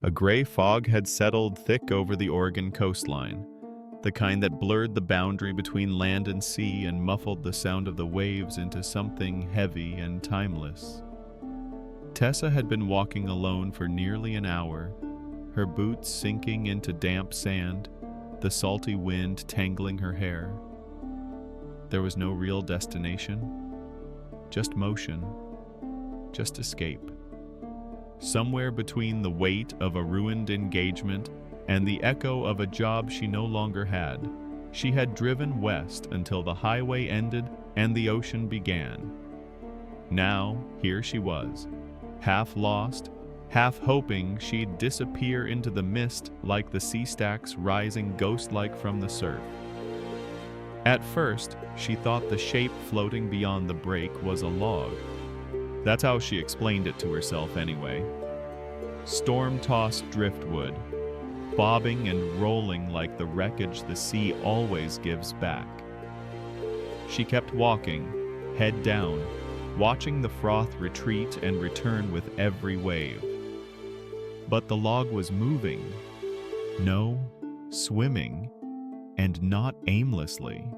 A gray fog had settled thick over the Oregon coastline, the kind that blurred the boundary between land and sea and muffled the sound of the waves into something heavy and timeless. Tessa had been walking alone for nearly an hour, her boots sinking into damp sand, the salty wind tangling her hair. There was no real destination, just motion, just escape. Somewhere between the weight of a ruined engagement and the echo of a job she no longer had, she had driven west until the highway ended and the ocean began. Now, here she was, half lost, half hoping she'd disappear into the mist like the sea stacks rising ghost-like from the surf. At first, she thought the shape floating beyond the break was a log. That's how she explained it to herself anyway. Storm-tossed driftwood, bobbing and rolling like the wreckage the sea always gives back. She kept walking, head down, watching the froth retreat and return with every wave. But the log was moving. No, swimming, and not aimlessly.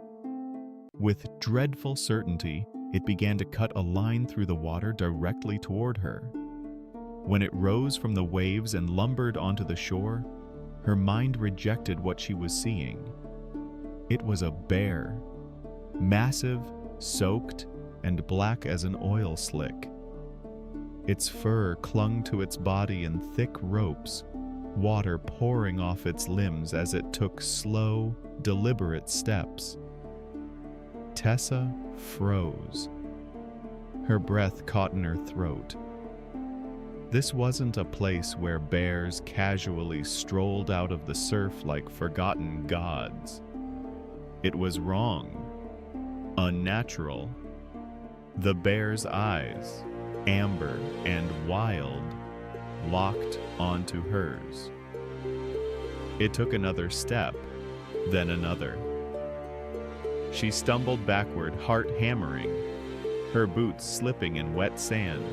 With dreadful certainty, it began to cut a line through the water directly toward her. When it rose from the waves and lumbered onto the shore, her mind rejected what she was seeing. It was a bear, massive, soaked, and black as an oil slick. Its fur clung to its body in thick ropes, water pouring off its limbs as it took slow, deliberate steps. Tessa froze. Her breath caught in her throat. This wasn't a place where bears casually strolled out of the surf like forgotten gods. It was wrong, unnatural. The bear's eyes, amber and wild, locked onto hers. It took another step, then another. She stumbled backward, heart hammering, her boots slipping in wet sand.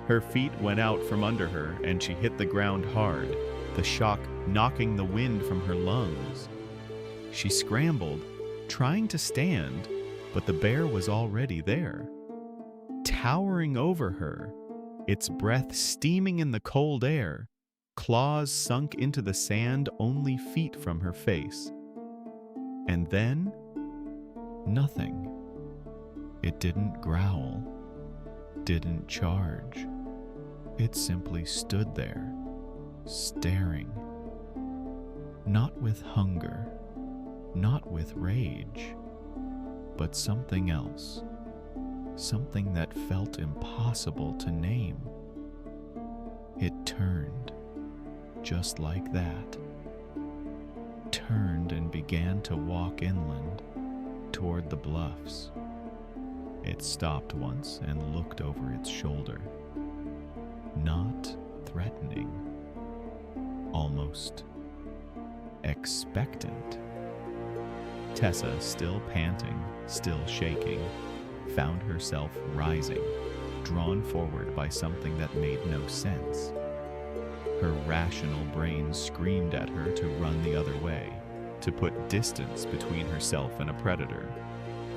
Her feet went out from under her and she hit the ground hard, the shock knocking the wind from her lungs. She scrambled, trying to stand, but the bear was already there. Towering over her, its breath steaming in the cold air, claws sunk into the sand only feet from her face. And then, nothing. It didn't growl, didn't charge. It simply stood there, staring. Not with hunger, not with rage, but something else. Something that felt impossible to name. It turned, just like that. Turned and began to walk inland, toward the bluffs. It stopped once and looked over its shoulder. Not threatening, almost expectant. Tessa, still panting, still shaking, found herself rising, drawn forward by something that made no sense. Her rational brain screamed at her to run the other way, to put distance between herself and a predator,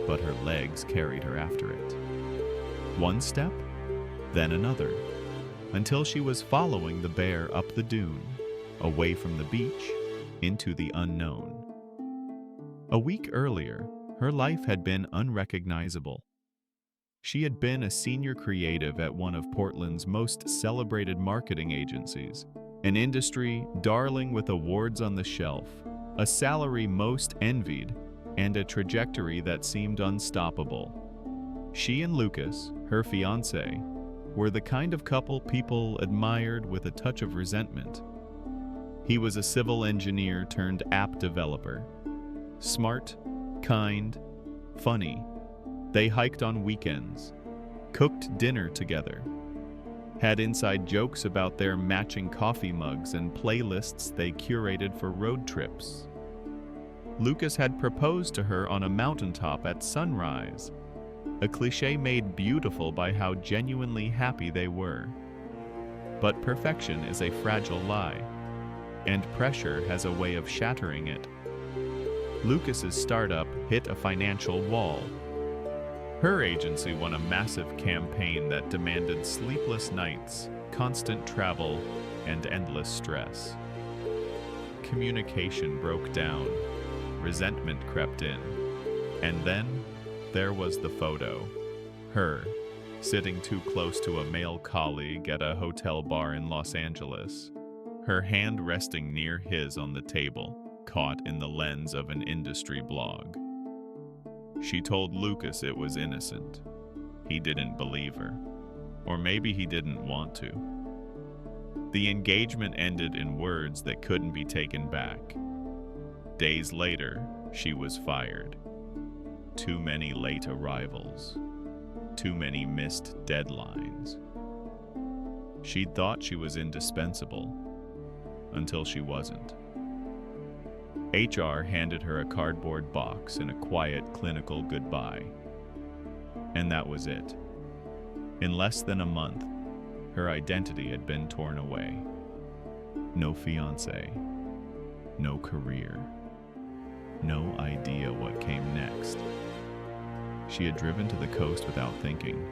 but her legs carried her after it. One step, then another, until she was following the bear up the dune, away from the beach, into the unknown. A week earlier, her life had been unrecognizable. She had been a senior creative at one of Portland's most celebrated marketing agencies, an industry darling with awards on the shelf, a salary most envied, and a trajectory that seemed unstoppable. She and Lucas, her fiancé, were the kind of couple people admired with a touch of resentment. He was a civil engineer turned app developer. Smart, kind, funny. They hiked on weekends, cooked dinner together, had inside jokes about their matching coffee mugs and playlists they curated for road trips. Lucas had proposed to her on a mountaintop at sunrise, a cliché made beautiful by how genuinely happy they were. But perfection is a fragile lie, and pressure has a way of shattering it. Lucas's startup hit a financial wall. Her agency won a massive campaign that demanded sleepless nights, constant travel, and endless stress. Communication broke down, resentment crept in, and then there was the photo. Her, sitting too close to a male colleague at a hotel bar in Los Angeles, her hand resting near his on the table, caught in the lens of an industry blog. She told Lucas it was innocent. He didn't believe her, or maybe he didn't want to. The engagement ended in words that couldn't be taken back. Days later, she was fired. Too many late arrivals. Too many missed deadlines. She'd thought she was indispensable, until she wasn't. HR handed her a cardboard box and a quiet, clinical goodbye. And that was it. In less than a month, her identity had been torn away. No fiancé, no career, no idea what came next. She had driven to the coast without thinking.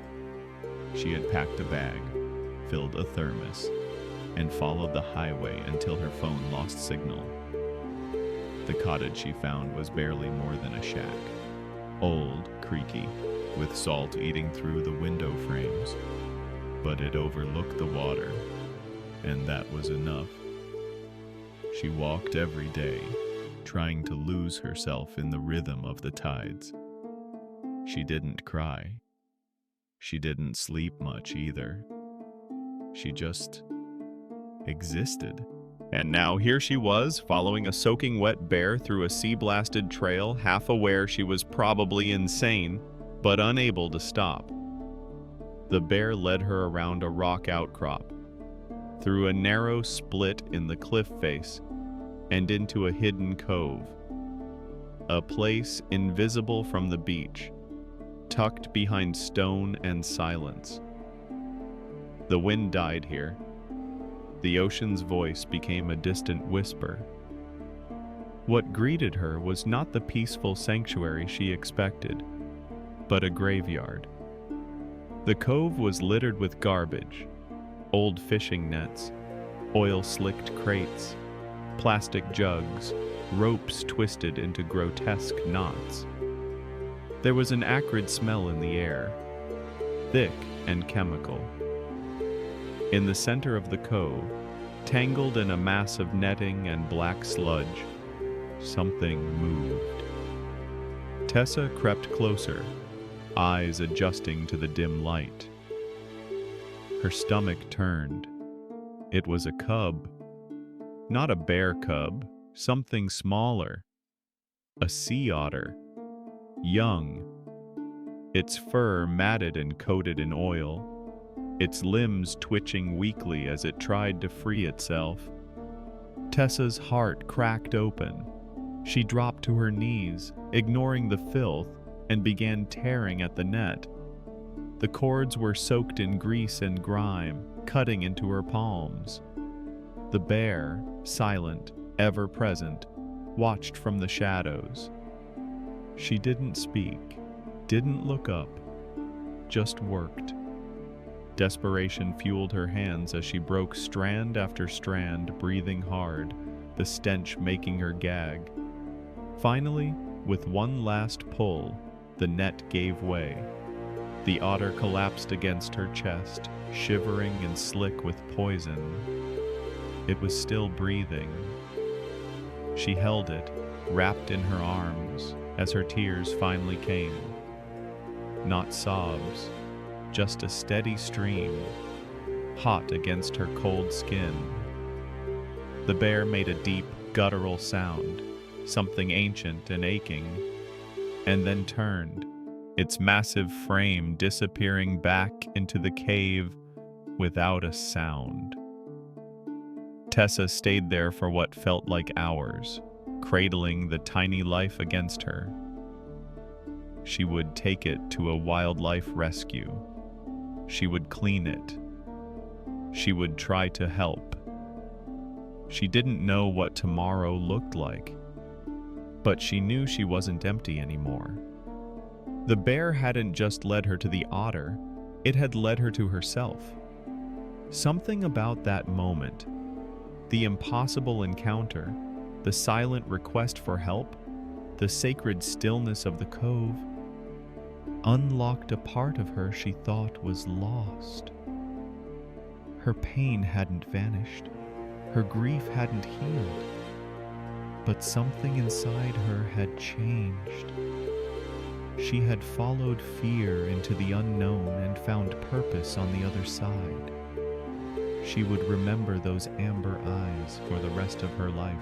She had packed a bag, filled a thermos, and followed the highway until her phone lost signal. The cottage she found was barely more than a shack. Old, creaky, with salt eating through the window frames. But it overlooked the water, and that was enough. She walked every day, trying to lose herself in the rhythm of the tides. She didn't cry. She didn't sleep much either. She just existed. And now here she was, following a soaking wet bear through a sea-blasted trail, half aware she was probably insane, but unable to stop. The bear led her around a rock outcrop, through a narrow split in the cliff face, and into a hidden cove. A place invisible from the beach, tucked behind stone and silence. The wind died here. The ocean's voice became a distant whisper. What greeted her was not the peaceful sanctuary she expected, but a graveyard. The cove was littered with garbage, old fishing nets, oil-slicked crates, plastic jugs, ropes twisted into grotesque knots. There was an acrid smell in the air, thick and chemical. In the center of the cove, tangled in a mass of netting and black sludge, something moved. Tessa crept closer, eyes adjusting to the dim light. Her stomach turned. It was a cub. Not a bear cub, something smaller. A sea otter. Young. Its fur matted and coated in oil. Its limbs twitching weakly as it tried to free itself. Tessa's heart cracked open. She dropped to her knees, ignoring the filth, and began tearing at the net. The cords were soaked in grease and grime, cutting into her palms. The bear, silent, ever present, watched from the shadows. She didn't speak, didn't look up, just worked. Desperation fueled her hands as she broke strand after strand, breathing hard, the stench making her gag. Finally, with one last pull, the net gave way. The otter collapsed against her chest, shivering and slick with poison. It was still breathing. She held it, wrapped in her arms, as her tears finally came. Not sobs, just a steady stream, hot against her cold skin. The bear made a deep, guttural sound, something ancient and aching, and then turned, its massive frame disappearing back into the cave without a sound. Tessa stayed there for what felt like hours, cradling the tiny life against her. She would take it to a wildlife rescue. She would clean it. She would try to help. She didn't know what tomorrow looked like, but she knew she wasn't empty anymore. The bear hadn't just led her to the otter, it had led her to herself. Something about that moment, the impossible encounter, the silent request for help, the sacred stillness of the cove, unlocked a part of her she thought was lost. Her pain hadn't vanished, her grief hadn't healed, but something inside her had changed. She had followed fear into the unknown and found purpose on the other side. She would remember those amber eyes for the rest of her life.